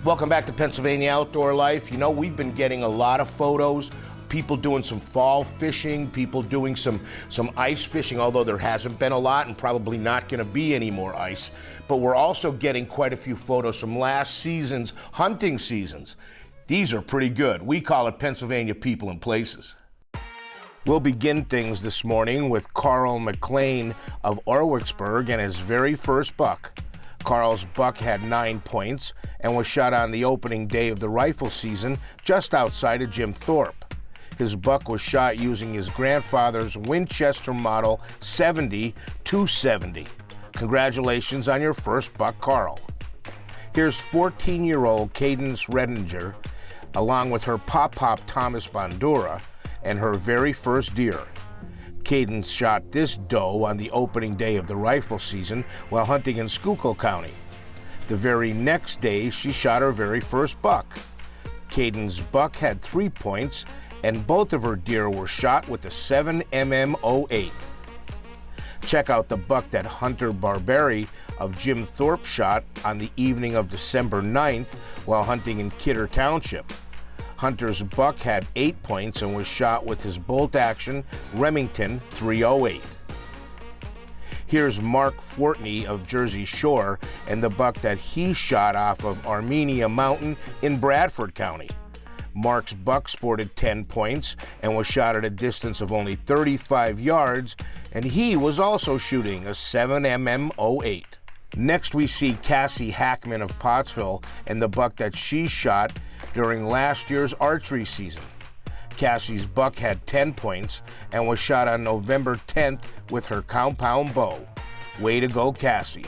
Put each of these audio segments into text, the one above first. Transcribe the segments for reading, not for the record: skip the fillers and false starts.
Welcome back to Pennsylvania Outdoor Life. You know, we've been getting a lot of photos, people doing some fall fishing, people doing some ice fishing, although there hasn't been a lot and probably not going to be any more ice. But we're also getting quite a few photos from last season's hunting seasons. These are pretty good. We call it Pennsylvania People and Places. We'll begin things this morning with Carl McLaine of Orwigsburg and his very first buck. Carl's buck had 9 points and was shot on the opening day of the rifle season just outside of Jim Thorpe. His buck was shot using his grandfather's Winchester Model 70-270. Congratulations on your first buck, Carl. Here's 14-year-old Cadence Readinger, along with her pop-pop Thomas Bandura, and her very first deer. Cadence shot this doe on the opening day of the rifle season while hunting in Schuylkill County. The very next day, she shot her very first buck. Cadence's buck had 3 points, and both of her deer were shot with a 7mm 08. Check out the buck that Hunter Barbieri of Jim Thorpe shot on the evening of December 9th while hunting in Kidder Township. Hunter's buck had 8 points and was shot with his bolt-action Remington 308. Here's Marc Fortney of Jersey Shore and the buck that he shot off of Armenia Mountain in Bradford County. Marc's buck sported 10 points and was shot at a distance of only 35 yards, and he was also shooting a 7mm 08. Next we see Cassie Hackman of Pottsville and the buck that she shot during last year's archery season. Cassie's buck had 10 points and was shot on November 10th with her compound bow. Way to go, Cassie.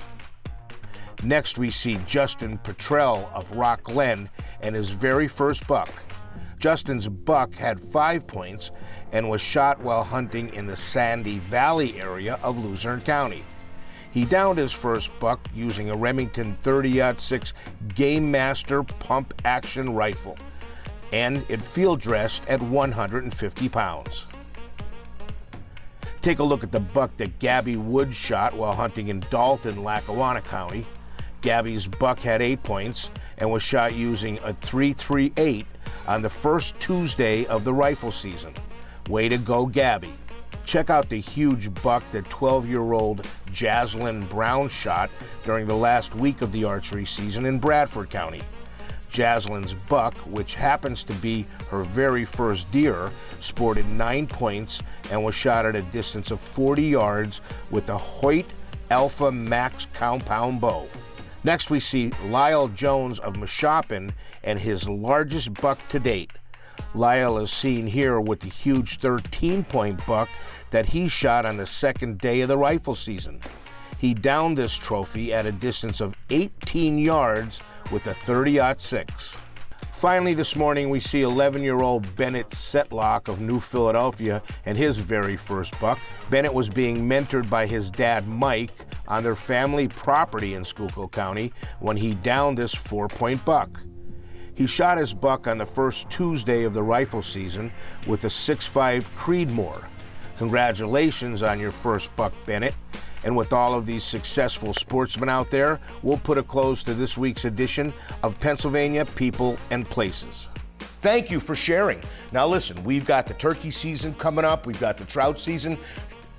Next we see Justin Petrill of Glen and his very first buck. Justin's buck had 5 points and was shot while hunting in the Sandy Valley area of Luzerne County. He downed his first buck using a Remington 30-06 Game Master pump action rifle, and it field dressed at 150 pounds. Take a look at the buck that Gabby Wood shot while hunting in Dalton, Lackawanna County. Gabby's buck had 8 points and was shot using a .338 on the first Tuesday of the rifle season. Way to go, Gabby. Check out the huge buck that 12-year-old Jaslyn Brown shot during the last week of the archery season in Bradford County. Jaslyn's buck, which happens to be her very first deer, sported 9 points and was shot at a distance of 40 yards with the Hoyt Alpha Max compound bow. Next we see Lyle Jones of Meshoppen and his largest buck to date. Lyle is seen here with the huge 13-point buck that he shot on the second day of the rifle season. He downed this trophy at a distance of 18 yards with a .30-06. Finally this morning we see 11-year-old Bennett Setlock of New Philadelphia and his very first buck. Bennett was being mentored by his dad Mike on their family property in Schuylkill County when he downed this 4-point buck. He shot his buck on the first Tuesday of the rifle season with a 6.5 Creedmoor. Congratulations on your first buck, Bennett. And with all of these successful sportsmen out there, we'll put a close to this week's edition of Pennsylvania People and Places. Thank you for sharing. Now listen, we've got the turkey season coming up, we've got the trout season.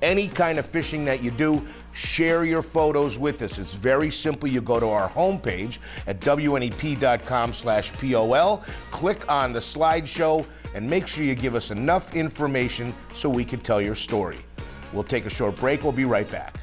Any kind of fishing that you do, share your photos with us. It's very simple. You go to our homepage at WNEP.com/POL, click on the slideshow, and make sure you give us enough information so we can tell your story. We'll take a short break. We'll be right back.